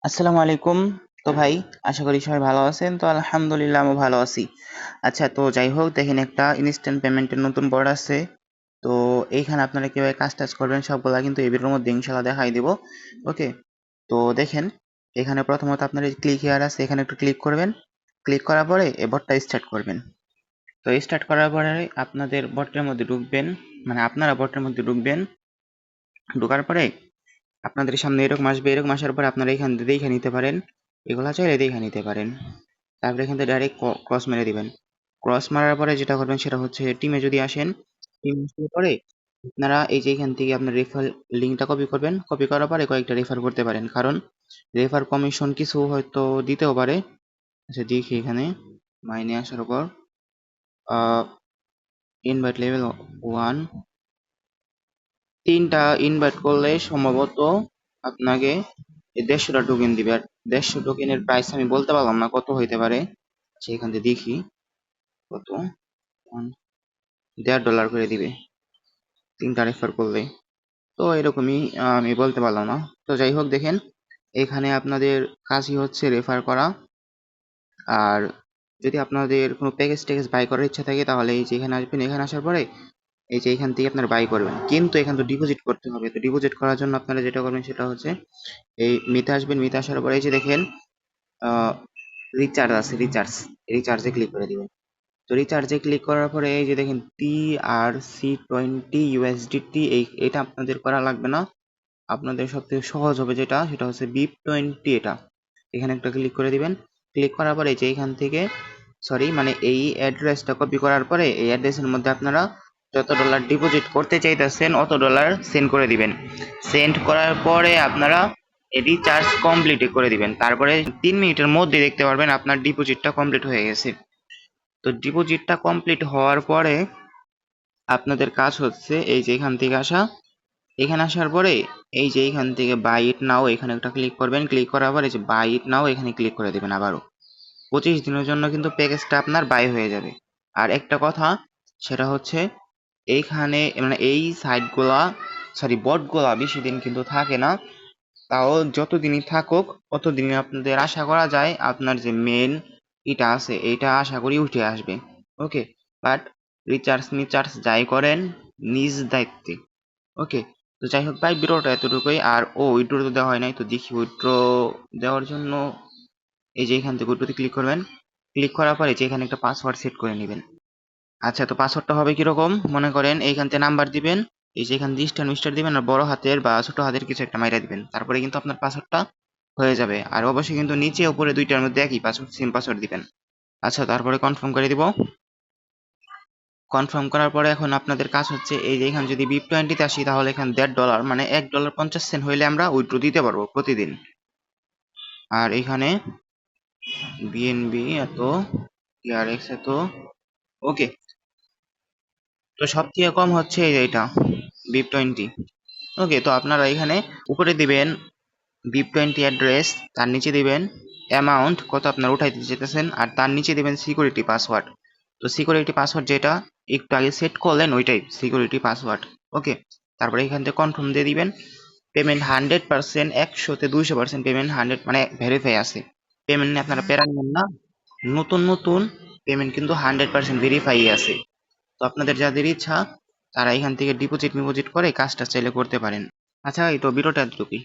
আসসালামু আলাইকুম। তো ভাই, আশা করি সবাই ভালো আছেন। তো আলহামদুলিল্লাহ আমি ভালো আছি। আচ্ছা, তো যাই হোক, দেখেন একটা ইনস্ট্যান্ট পেমেন্টের নতুন বোর্ড আছে। তো এইখানে আপনারা কিভাবে কাজ টাজ করবেন সবগুলা কিন্তু এই ভিডিওর মধ্যে ইনশাল্লাহ দেখাই দিব। ওকে, তো দেখেন, এখানে প্রথমত আপনার এই ক্লিক হেয়ার আছে, এখানে একটু ক্লিক করবেন। ক্লিক করার পরে এই বটটা স্টার্ট করবেন। তো স্টার্ট করার পরে আপনাদের বটের মধ্যে ঢুকবেন, মানে আপনারা বটের মধ্যে ঢুকবেন। ঢোকার পরে আপনাদের সামনে এরকম আসবে, এরকম আসার পরে আপনারা এখান থেকে দেখে নিতে পারেন, এগুলা চাইলে দেখে নিতে পারেন। তারপরে এখান থেকে ডাইরেক্ট ক্রস মেরে দিবেন। ক্রস মারার পরে যেটা করবেন সেটা হচ্ছে টিমে যদি আসেন, টিম আসার পরে আপনারা এই যে এখান থেকে আপনার রেফার লিঙ্কটা কপি করবেন। কপি করার পরে কয়েকটা রেফার করতে পারেন, কারণ রেফার কমিশন কিছু হয়তো দিতেও পারে। আচ্ছা দেখি, এখানে মাইনে আসার পর ইনভাইট লেভেল 1 তিনটা ইনভাইট করলে সম্ভবত আপনাকে 150টা টোকেন দিবে। আর 150 টোকেনের প্রাইস আমি বলতে পারলাম না কত হইতে পারে। সেখান থেকে দেখি কত, $1.5 করে দিবে তিনটা রেফার করলে। তো এরকমই, আমি বলতে পারলাম না। তো যাই হোক, দেখেন এখানে আপনাদের কাজই হচ্ছে রেফার করা। আর যদি আপনাদের কোনো প্যাকেজ ট্যাকেজ বাই করার ইচ্ছা থাকে তাহলে এই যে এখানে আসবেন। এখানে আসার পরে এই যে এখান থেকে আপনারা বাই করবেন, কিন্তু এখান তো ডিপোজিট করতে হবে। তো ডিপোজিট করার জন্য আপনারা যেটা করবেন সেটা হচ্ছে এই মিতে আসবেন। মিতে আসার পরে এই যে দেখেন রিচার্জ আছে, রিচার্জে ক্লিক করে দিবেন। তো রিচার্জে ক্লিক করার পরে এই যে দেখেন TRC20 USDT, এটা আপনাদের করা লাগবে না। আপনাদের সবথেকে সহজ হবে যেটা, সেটা হচ্ছে BIP20। এটা এখানে একটা ক্লিক করে দিবেন। ক্লিক করার পরে যে এখান থেকে মানে এই অ্যাড্রেসটা কপি করার পরে এই অ্যাড্রেসের মধ্যে আপনারা যত ডলার ডিপোজিট করতে চাইতেছেন অত ডলার সেন্ড করে দিবেন। সেন্ড করার পরে আপনারা রিচার্জ কমপ্লিট করে দিবেন। তারপরে 3 মিনিটের মধ্যে দেখতে পারবেন আপনার ডিপোজিটটা কমপ্লিট হয়ে গেছে। তো ডিপোজিটটা কমপ্লিট হওয়ার পরে আপনাদের কাজ হচ্ছে এই যে এখান থেকে আসা। এখানে আসার পরে এই যে এখান থেকে বাই ইট নাও, এখানে একটা ক্লিক করবেন। ক্লিক করার পরে যে বাই ইট নাও এখানে ক্লিক করে দেবেন। আবারও 25 দিনের জন্য কিন্তু প্যাকেজটা আপনার বাই হয়ে যাবে। আর একটা কথা, সেটা হচ্ছে এইখানে মানে এই সাইটগুলা বটগুলা বেশি দিন কিন্তু থাকে না। তাও যতদিনই থাকুক ততদিনই আপনাদের আশা করা যায় আপনার যে মেন এটা আছে এইটা আশা করি উঠে আসবে। ওকে, বাট রিচার্জ মিচার্জ যাই করেন নিজ দায়িত্বে। ওকে, তো যাই হোক ভাই, ভিডিওটা এতটুকুই। আর উইথড্র তো দেওয়া হয় নাই, তো দেখি উইথড্র দেওয়ার জন্য এই যে এখান থেকে উইথড্রতে ক্লিক করবেন। ক্লিক করার পরে যে এখানে একটা পাসওয়ার্ড সেট করে নেবেন। আচ্ছা, তো পাসওয়ার্ডটা হবে কিরকম, মনে করেন এইখান থেকে নাম্বার দিবেন, এই যে এখান দিয়ে স্টার মিস্টার দিবেন আর বড় হাতের বা ছোট হাতের কিছু একটা মাইরা দিবেন। তারপরে কিন্তু আপনার পাসওয়ার্ডটা হয়ে যাবে। আর অবশ্যই কিন্তু নিচে উপরে দুইটার মধ্যে একই পাসওয়ার্ড, সেম পাসওয়ার্ড দিবেন। আচ্ছা, তারপরে কনফার্ম করে দিব। কনফার্ম করার পরে এখন আপনাদের কাজ হচ্ছে এই যে এখানে যদি BIP20 আসি তাহলে এখানে $1.5 মানে $1.50 হইলে আমরা উইথড্র দিতে পারবো প্রতিদিন। আর এখানে BNB এত, TRX এত। ওকে, তো সব থেকে কম হচ্ছে এই যে এটা BIP20। ওকে, তো আপনারা এখানে উপরে দিবেন BIP20 অ্যাড্রেস, তার নিচে দিবেন অ্যামাউন্ট কত আপনারা উঠাইতে চাইতেছেন, আর তার নিচে দিবেন সিকিউরিটি পাসওয়ার্ড। তো সিকিউরিটি পাসওয়ার্ড যেটা একটু আগে সেট করলেন ওইটাই সিকিউরিটি পাসওয়ার্ড। ওকে, তারপরে এখান থেকে কনফার্ম দিয়ে দিবেন। পেমেন্ট 100%, 100-তে 200% পেমেন্ট 100 মানে ভেরিফাই আছে। পেমেন্ট নিয়ে আপনারা প্যারা নেবেন না, নতুন নতুন পেমেন্ট কিন্তু 100% ভেরিফাই আছে। তো আপনাদের যাদের ইচ্ছা তারা এখান থেকে ডিপোজিট মিপোজিট করে কাজটা চাইলে করতে পারেন। আচ্ছা, এই তো ভিডিওটা এতটুকুই।